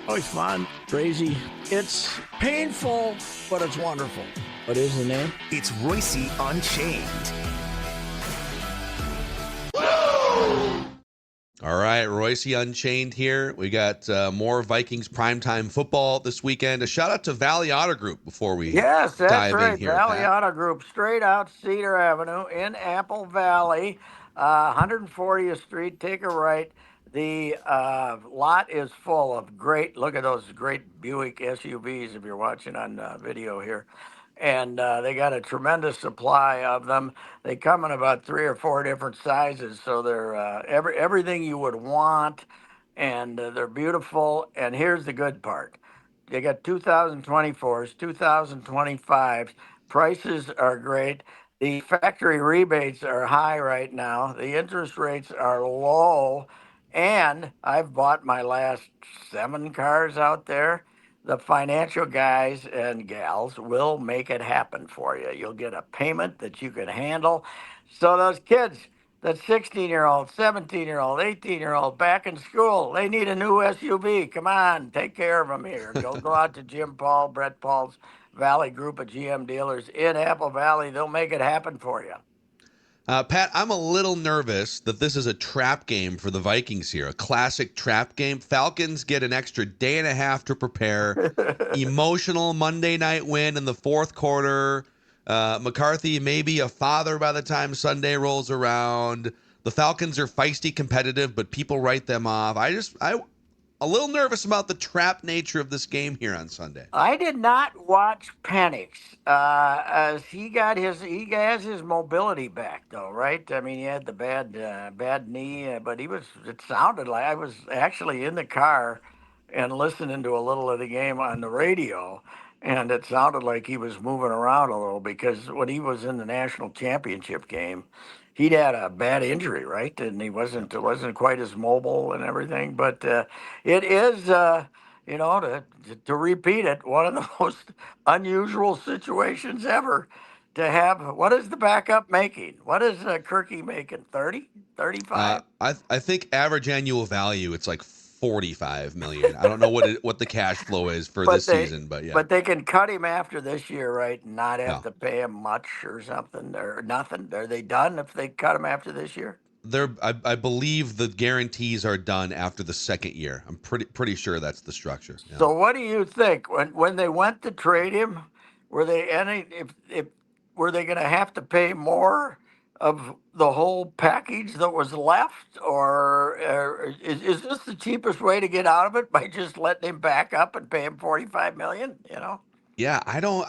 Oh, it's fun, crazy. It's painful, but it's wonderful. What is the name? It's Reusse Unchained. All right, Reusse Unchained here. We got more Vikings primetime football this weekend. A shout out to Valley Auto Group before we Yes, that's dive in right. here, Valley Pat. Auto Group, straight out Cedar Avenue in Apple Valley, 140th Street. Take a right. The lot is full of great, look at those great Buick SUVs if you're watching on video here. And they got a tremendous supply of them. They come in about 3 or 4 different sizes, so they're everything you would want, and they're beautiful. And here's the good part. They got 2024s, 2025s. Prices are great. The factory rebates are high right now. The interest rates are low. And I've bought my last 7 cars out there. The financial guys and gals will make it happen for you. You'll get a payment that you can handle. So those kids, that 16-year-old, 17-year-old, 18-year-old back in school, they need a new SUV. Come on, take care of them here. Go out to Jim Paul, Brett Paul's Valley Group of GM dealers in Apple Valley. They'll make it happen for you. Pat, I'm a little nervous that this is a trap game for the Vikings here, a classic trap game. Falcons get an extra day and a half to prepare. Emotional Monday night win in the fourth quarter. McCarthy may be a father by the time Sunday rolls around. The Falcons are feisty competitive, but people write them off. I a little nervous about the trap nature of this game here on Sunday. I did not watch Penix. As he has his mobility back though, right? I mean, he had the bad knee, but it sounded like I was actually in the car and listening to a little of the game on the radio, and it sounded like he was moving around a little because when he was in the national championship game, he'd had a bad injury, right? And he wasn't quite as mobile and everything, but it is. To repeat it, one of the most unusual situations ever to have. What is the backup making? What is Kirky making? 30, 35? I think average annual value it's like 45 million. I don't know what the cash flow is for But this they season, but yeah. but they can cut him after this year, right? And not have No. to pay him much or something or nothing. Are they done if they cut him after this year? I believe the guarantees are done after the second year. I'm pretty sure that's the structure. Yeah. So what do you think when they went to trade him? Were they any if were they going to have to pay more of the whole package that was left, or is this the cheapest way to get out of it by just letting him back up and pay him 45 million? You know. Yeah, I don't.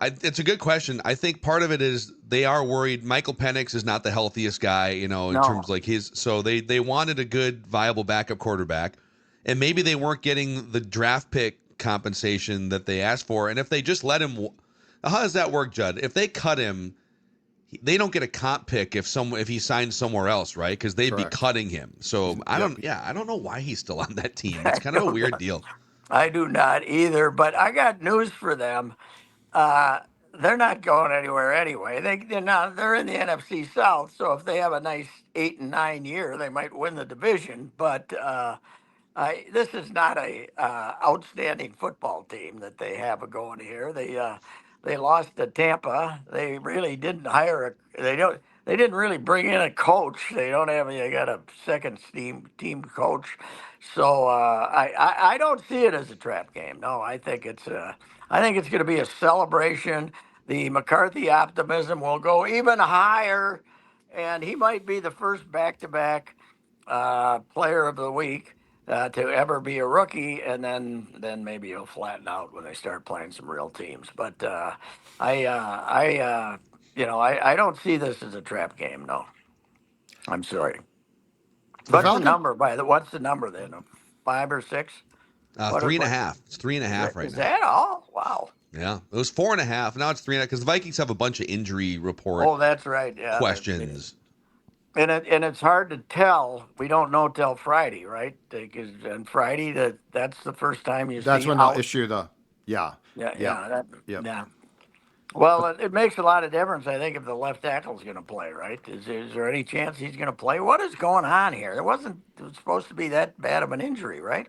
It's a good question. I think part of it is they are worried. Michael Penix is not the healthiest guy, in No. terms like his. So they wanted a good, viable backup quarterback, and maybe they weren't getting the draft pick compensation that they asked for. And if they just let him, how does that work, Judd? If they cut him, they don't get a comp pick if he signs somewhere else, right? Because they'd be Correct. cutting him. So I Yep. don't. Yeah, I don't know why he's still on that team. It's I kind of a don't weird know. deal. I do not either, but I got news for them. Uh, they're not going anywhere anyway. They're in the NFC South, so if they have a nice 8 and 9 year, they might win the division. But this is not a outstanding football team that they have going here. They lost to Tampa. They really didn't hire a. They don't. They didn't really bring in a coach. They don't have. They got a second team coach. So I don't see it as a trap game. No, I think it's going to be a celebration. The McCarthy optimism will go even higher, and he might be the first back-to-back player of the week to ever be a rookie, and then maybe he'll flatten out when they start playing some real teams. But I don't see this as a trap game. No, I'm sorry. The What's the Falcons. number What's the number then? 5 or 6? Three and a What half. It's three and a half right is now. that all? Wow. Yeah, it was 4.5. Now it's 3.5 because the Vikings have a bunch of injury report Oh, that's right. Yeah. questions. And it's hard to tell. We don't know till Friday, right? Because on Friday, that's the first time you That's see when they'll out. issue the. Yeah. Yeah, Yeah. Yep. yeah. Well, But it makes a lot of difference, I think, if the left tackle's going to play, right? Is there any chance he's going to play? What is going on here? It was supposed to be that bad of an injury, right?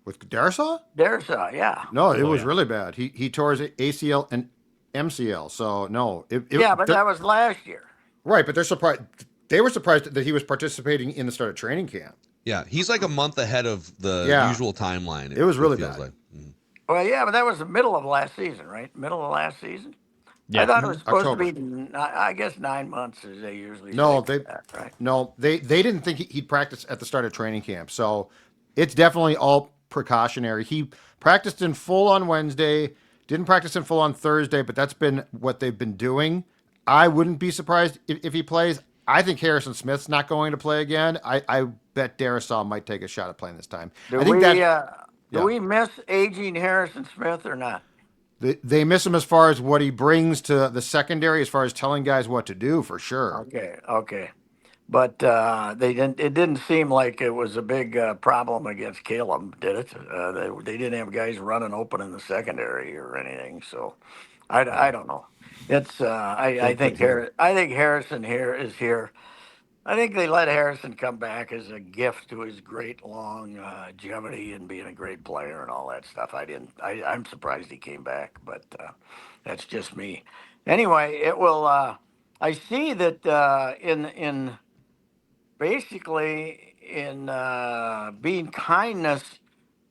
With Darisaw? Darisaw, yeah. No, it was yeah. really bad. He tore his ACL and MCL. So no, Yeah, but that was last year. right. But they're surprised. They were surprised that he was participating in the start of training camp. Yeah, he's like a month ahead of the Yeah, usual timeline. it was really feels bad. like. Mhm. Well, yeah, but that was the middle of last season, right? Middle of last season. I Yeah. thought it was supposed October. to be, I guess, 9 months, as they usually say No, for they that, right? no they didn't think he'd practice at the start of training camp. So it's definitely all precautionary. He practiced in full on Wednesday, didn't practice in full on Thursday, but that's been what they've been doing. I wouldn't be surprised if he plays. I think Harrison Smith's not going to play again. I bet Darisaw might take a shot at playing this time. Do I think we that do yeah. we miss aging Harrison Smith or not? They miss him as far as what he brings to the secondary, as far as telling guys what to do, for sure. Okay. But they didn't. It didn't seem like it was a big problem against Caleb, did it? They didn't have guys running open in the secondary or anything. So, I don't know. It's I think I think Harrison here is here. I think they let Harrison come back as a gift to his great longevity and being a great player and all that stuff. I didn't. I'm surprised he came back, but that's just me. Anyway, it will. I see that in basically in being kindness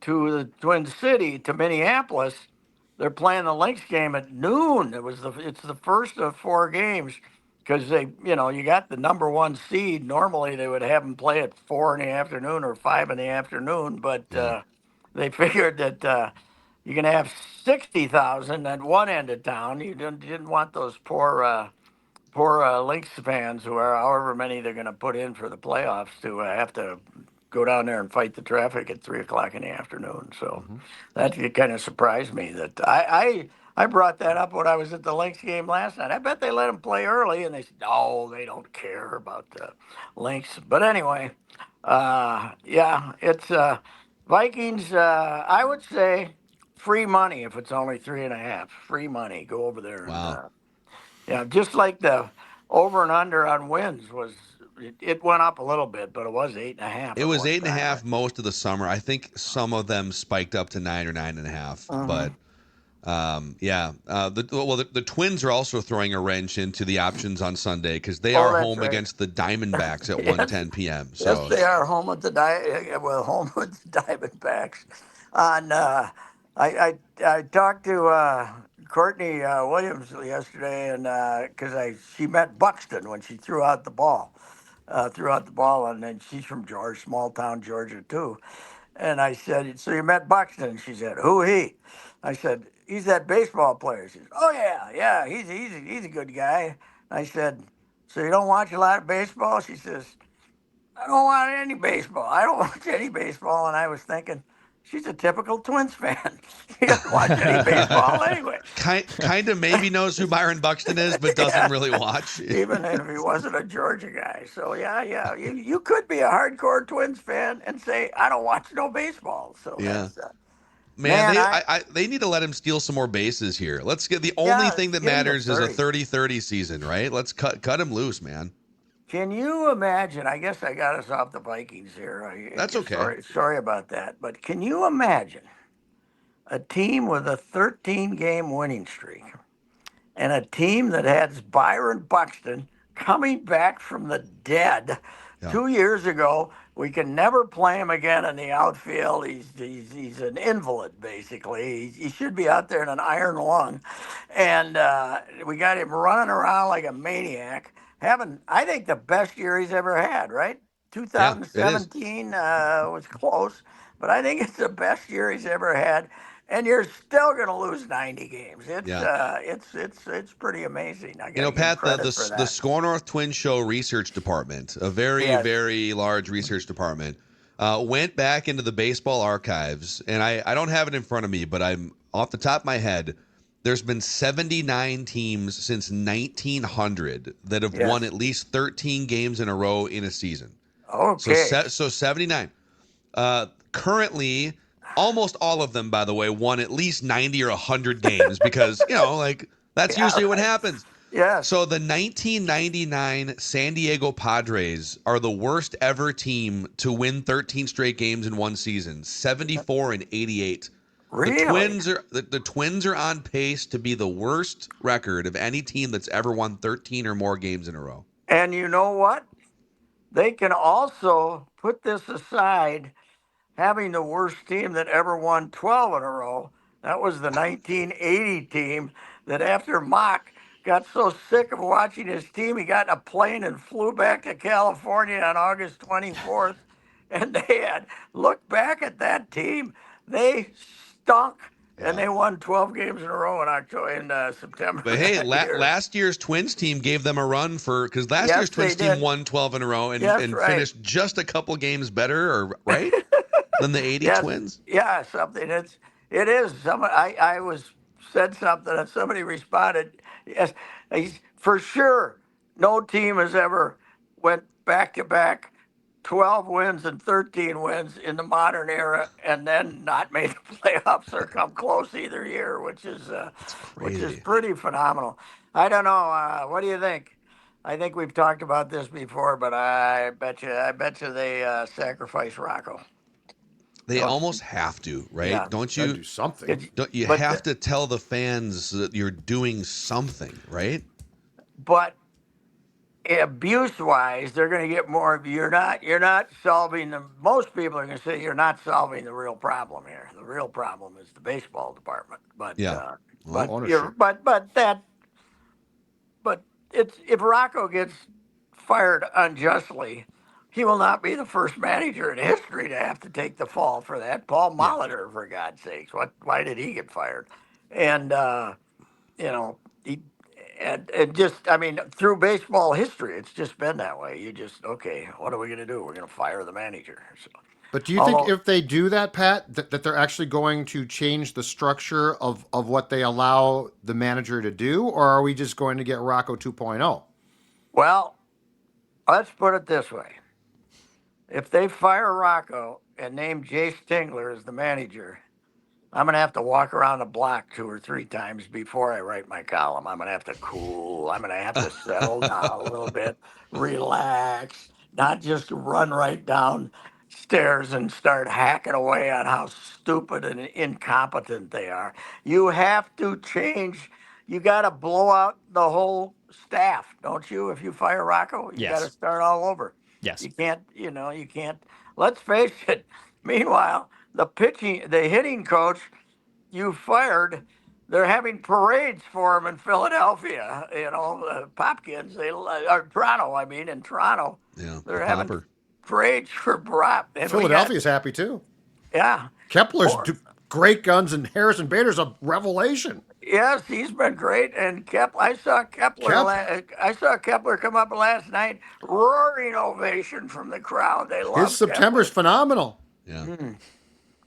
to the Twin City to Minneapolis, they're playing the Lynx game at noon. It's the first of 4 games because you got the number 1 seed. Normally they would have them play at 4 in the afternoon or 5 in the afternoon, but Yeah. they figured that you're going to have 60,000 at one end of town. You didn't want those poor Lynx fans, who are however many they're going to put in for the playoffs, to have to go down there and fight the traffic at 3 o'clock in the afternoon. So that kind of surprised me that I brought that up when I was at the Lynx game last night. I bet they let them play early, and they said, no, they don't care about the Lynx. But anyway, yeah, it's Vikings. I would say free money if it's only 3.5. Free money. Go over there and. Wow. Yeah, just like the over and under on wins it went up a little bit, but it was 8.5. It at was one 8.5 time. most of the summer. I think some of them spiked up to 9 or 9.5. But yeah, the Twins are also throwing a wrench into the options on Sunday because they Oh, are that's home right. against the Diamondbacks at Yes, 1:10 p.m. yes, So they are home with home with the Diamondbacks. On I talked to Courtney Williams yesterday, and because she met Buxton when she threw out the ball, and then she's from small town Georgia too. And I said, so you met Buxton? She said, who he? I said, he's that baseball player. She said, oh yeah, he's a good guy. I said, so you don't watch a lot of baseball? She says, I don't want any baseball. I don't watch any baseball. And I was thinking, she's a typical Twins fan. She doesn't watch any baseball anyway. kind of maybe knows who Byron Buxton is, but doesn't Yeah, really watch. even if he wasn't a Georgia guy. So yeah, you could be a hardcore Twins fan and say I don't watch no baseball. So Yeah. that's Man, man. they need to let him steal some more bases here. Let's get the only Yeah, thing that get him to matters is a 30. 30-30 season, right? Let's cut him loose, man. Can you imagine? I guess I got us off the Vikings here. That's okay. Sorry about that. But can you imagine a team with a 13-game winning streak and a team that has Byron Buxton coming back from the dead Yeah. 2 years ago? We can never play him again in the outfield. He's an invalid, basically. He should be out there in an iron lung. And we got him running around like a maniac, having, I think, the best year he's ever had, right? Yeah, it is. 2017 was close, but I think it's the best year he's ever had. And you're still going to lose 90 games. Yeah. It's pretty amazing. I got You to know, give him Pat, credit for the that. Score North Twin Show research department, a very, Yes. very large research department, went back into the baseball archives, and I don't have it in front of me, but I'm off the top of my head. There's been 79 teams since 1900 that have Yes. won at least 13 games in a row in a season. Okay. So 79. Currently, almost all of them, by the way, won at least 90 or 100 games because, like, that's Yeah, usually what right. happens. Yes. So the 1999 San Diego Padres are the worst ever team to win 13 straight games in one season, 74 and 88. Really? The Twins are on pace to be the worst record of any team that's ever won 13 or more games in a row. And you know what? They can also put this aside, having the worst team that ever won 12 in a row. That was the 1980 team that after Mock got so sick of watching his team, he got in a plane and flew back to California on August 24th. And they had looked back at that team. They stunk. And Yeah. they won 12 games in a row in October, in September. But hey, that year. last year's Twins team gave them a run because last Yes, year's Twins they team did. won 12 in a row Yes, and right. finished just a couple games better, or right, than the 80 Yes, Twins. yeah, something. It is. I was said something and somebody responded. Yes, for sure. No team has ever went back to back 12 wins and 13 wins in the modern era and then not made the playoffs or come close either year, which is That's crazy. pretty phenomenal. I don't know. What do you think? I think we've talked about this before, but I bet you they sacrifice Rocco. They Don't almost have to, right? Yeah. Don't Gotta you? do something. Don't you But have to tell the fans that you're doing something, right? But abuse wise, they're going to get more. You're not solving the. Most people are going to say you're not solving the real problem here. The real problem is the baseball department. But Yeah. Well, ownership. but it's if Rocco gets fired unjustly, he will not be the first manager in history to have to take the fall for that. Paul Yeah. Molitor, for God's sakes, why did he get fired? And you know, he, and just, I mean, through baseball history, it's just been that way. You just, okay, what are we going to do? We're going to fire the manager. So, But do you think although, if they do that, Pat, that they're actually going to change the structure of what they allow the manager to do, or are we just going to get Rocco 2.0? well, let's put it this way. If they fire Rocco and name Jay Stingler as the manager, I'm going to have to walk around the block 2 or 3 times before I write my column. I'm going to have to cool. I'm going to have to settle down a little bit, relax, not just run right downstairs and start hacking away on how stupid and incompetent they are. You have to change. You got to blow out the whole staff, don't you? If you fire Rocco, you got to Yes. start all over. Yes. You can't, you can't. Let's face it. Meanwhile, the hitting coach you fired, they're having parades for him in Philadelphia. Popkins, or Toronto. I mean, in Toronto, Yeah. they're having Popper. parades for Brop. And Philadelphia's happy too. yeah. Kepler's Or- great guns, and Harrison Bader's a revelation. Yes, he's been great. And I saw Kepler come up last night, roaring ovation from the crowd. They love His September's Kepler. phenomenal. Yeah.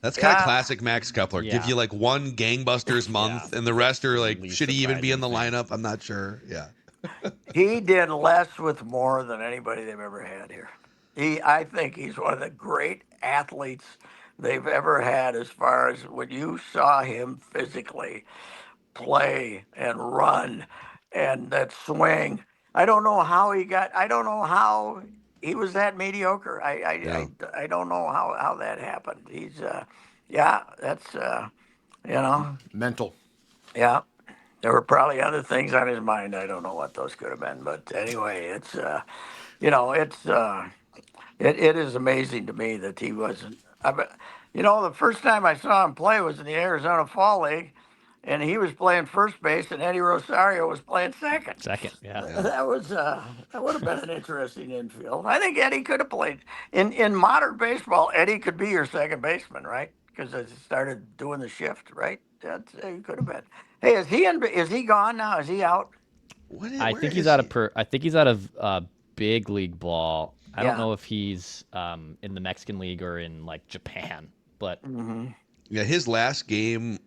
That's kind of Yeah. classic Max Kepler. Give Yeah. you like one gangbusters month, and the rest are like, Least should he even be in the surprising lineup? I'm not sure. Yeah. He did less with more than anybody they've ever had here. I think he's one of the great athletes they've ever had, as far as when you saw him physically play and run and that swing. I don't know how he was that mediocre. I don't know how that happened. He's that's Mental. yeah. There were probably other things on his mind. I don't know what those could have been, but anyway, it is amazing to me that he wasn't. The first time I saw him play was in the Arizona Fall League, and he was playing first base, and Eddie Rosario was playing second. Second. Yeah. That would have been an interesting infield. I think Eddie could have played in modern baseball. Eddie could be your second baseman, right? Because he started doing the shift, right? He could have been. Hey, is he gone now? Is he out? I think he's out of I think he's out of big league ball. I Yeah. don't know if he's in the Mexican League or in like Japan, but Yeah, his last game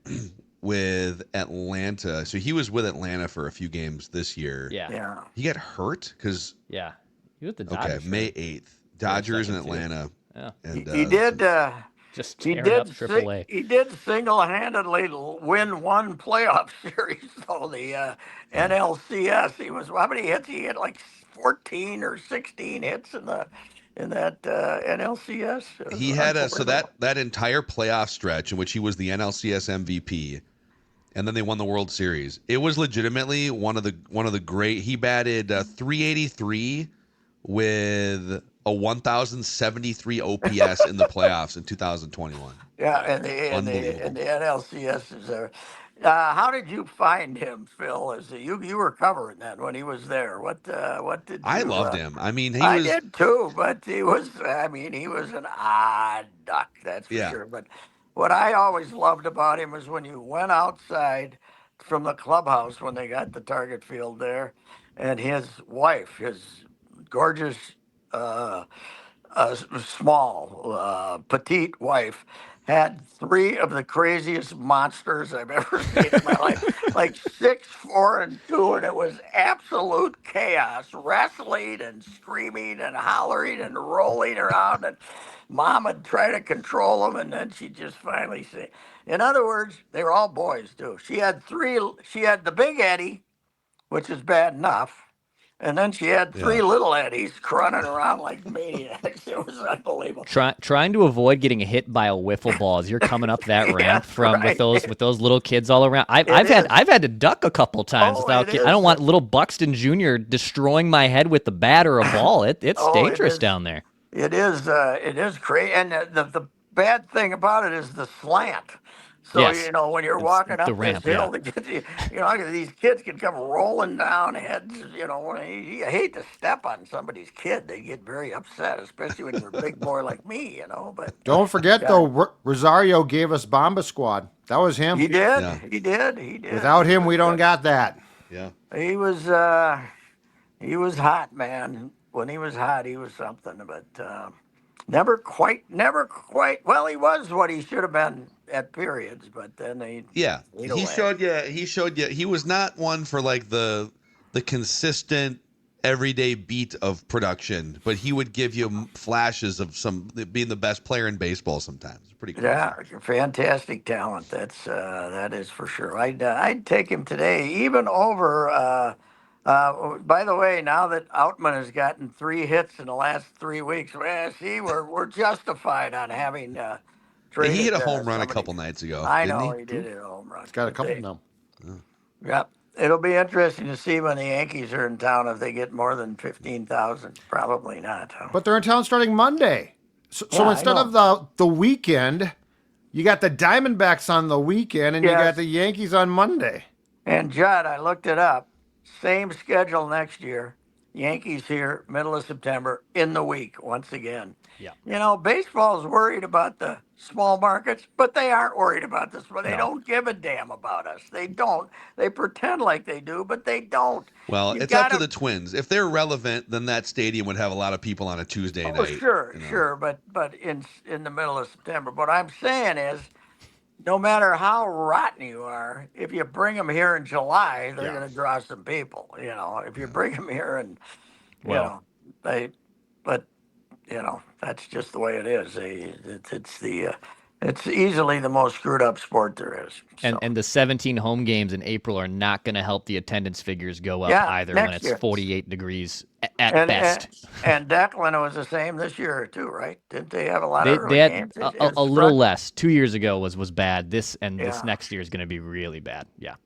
with Atlanta. So he was with Atlanta for a few games this year. yeah. Yeah. He got hurt because Yeah. He was with the Dodgers. May 8th, Dodgers in second, too. Atlanta. Yeah. And He did. just tearing up AAA. He did single-handedly win one playoff series, though, the NLCS. He was, how many hits? He had like 14 or 16 hits in that NLCS. He had that entire playoff stretch in which he was the NLCS MVP, and then they won the World Series. It was legitimately one of the great. He batted 383 with a 1,073 OPS in the playoffs in 2021. Yeah, and the NLCS is there. How did you find him, Phil? You were covering that when he was there. What did you, I loved him. I mean, I did too, but he was an odd duck, that's for sure. But what I always loved about him was when you went outside from the clubhouse when they got the target field there, and his wife, his gorgeous, small, petite wife, had three of the craziest monsters I've ever seen in my life, like 6'4" and 2, and it was absolute chaos, wrestling and screaming and hollering and rolling around, and Mom would try to control them, and then she'd just finally say. In other words, they were all boys too. She had the Big Eddie, which is bad enough. And then she had three little Eddies running around like maniacs. It was unbelievable. Trying to avoid getting hit by a wiffle ball as you're coming up that ramp with those little kids all around. I've had to duck a couple times without. I don't want little Buxton Jr. destroying my head with the bat or a ball. It's dangerous down there. It is crazy. And the bad thing about it is the slant. So, when you're walking up ramp, this hill, these kids can come rolling down heads. You hate to step on somebody's kid. They get very upset, especially when you're a big boy like me, But don't forget, though, Rosario gave us Bomba Squad. That was him. He did. Yeah. He did. Without him, we don't got that. Yeah. He was hot, man. When he was hot, he was something. But never quite. Well, he was what he should have been at periods, but then he showed you he was not one for like the consistent everyday beat of production, but he would give you flashes of being the best player in baseball sometimes. It's pretty cool. Yeah, fantastic talent. That is for sure. I'd take him today, even over. By the way, now that Outman has gotten 3 hits in the last 3 weeks, we're justified on having. He hit a home run a couple nights ago. I know he did hit a home run. He's got a couple now. Yep. It'll be interesting to see when the Yankees are in town if they get more than 15,000. Probably not. Huh? But they're in town starting Monday. So instead of the weekend, you got the Diamondbacks on the weekend, and you got the Yankees on Monday. And Judd, I looked it up. Same schedule next year. Yankees here, middle of September, in the week once again. Yeah. Baseball's worried about the small markets, but they aren't worried about this. They don't give a damn about us. They don't. They pretend like they do, but they don't. Well, it's up to the Twins. If they're relevant, then that stadium would have a lot of people on a Tuesday night. Sure. But in the middle of September. What I'm saying is, no matter how rotten you are, if you bring them here in July, they're going to draw some people. If you bring them here and, that's just the way it is. It's easily the most screwed up sport there is. So. And the 17 home games in April are not going to help the attendance figures go up either when it's 48 degrees at best. And Declan was the same this year too, right? Didn't they have a lot of they had games? A little less. 2 years ago was bad. This next year is going to be really bad. Yeah.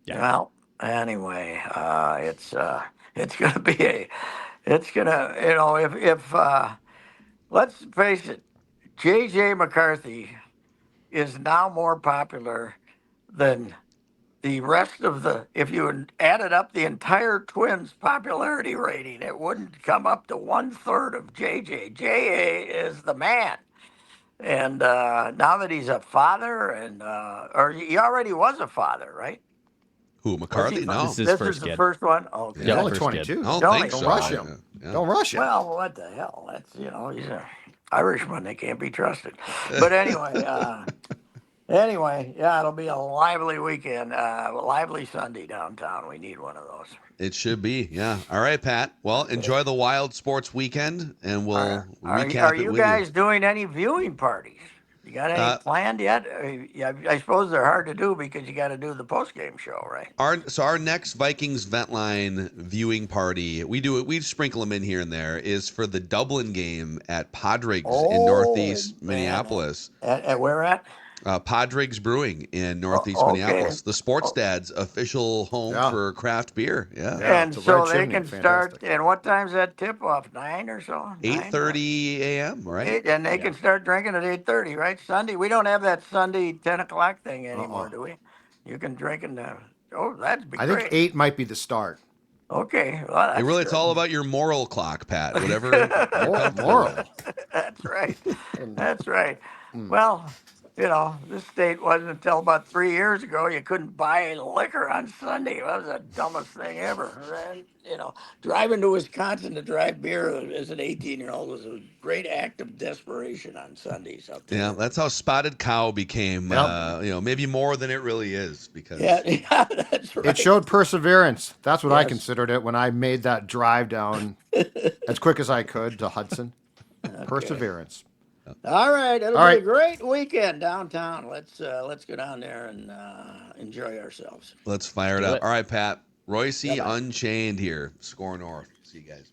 Well, anyway, it's going to be if let's face it, J.J. McCarthy is now more popular than the rest of if you added up the entire Twins popularity rating, it wouldn't come up to 1/3 of J.J. J.A. is the man. And now that he's a father, or he already was a father, right? Who, McCarthy? No. This is the first one? Oh, okay. He's only 22. Don't rush him. Yeah. Don't rush him. Well, what the hell? That's, he's an Irishman. They can't be trusted. But anyway, it'll be a lively weekend, lively Sunday downtown. We need one of those. It should be, yeah. All right, Pat. Well, enjoy the wild sports weekend, and we'll recap it with you. Are you guys doing any viewing parties? You got any planned yet? Yeah, I suppose they're hard to do because you got to do the post game show, right? Our next Vikings vent line viewing party, we sprinkle them in here and there, is for the Dublin game at Podrigs in Northeast Minneapolis. At where at? Podrigs Brewing in Northeast Okay. Minneapolis, the Sports Dad's official home for craft beer. Yeah. And it's a so red they chimney. can Fantastic. start. And what time's that tip off? 9 or so. 8:30 a.m. Right? And they can start drinking at 8:30, right? Sunday. We don't have that Sunday 10 o'clock thing anymore, do we? You can drink in the. Oh, that'd be I great. think 8 might be the start. Okay. Well, that's It's all about your moral clock, Pat. Whatever. Moral. That's right. That's right. Well, this state wasn't until about 3 years ago you couldn't buy liquor on Sunday. That was the dumbest thing ever. And, driving to Wisconsin to drive beer as an 18-year-old was a great act of desperation on Sundays. Yeah, that's how Spotted Cow became, maybe more than it really is. Because yeah, that's right. It showed perseverance. That's what I considered it when I made that drive down as quick as I could to Hudson. Perseverance. All right, it'll be a great weekend downtown. Let's go down there and enjoy ourselves. Let's fire it up. All right, Pat. Reusse Unchained here. Score North. See you guys.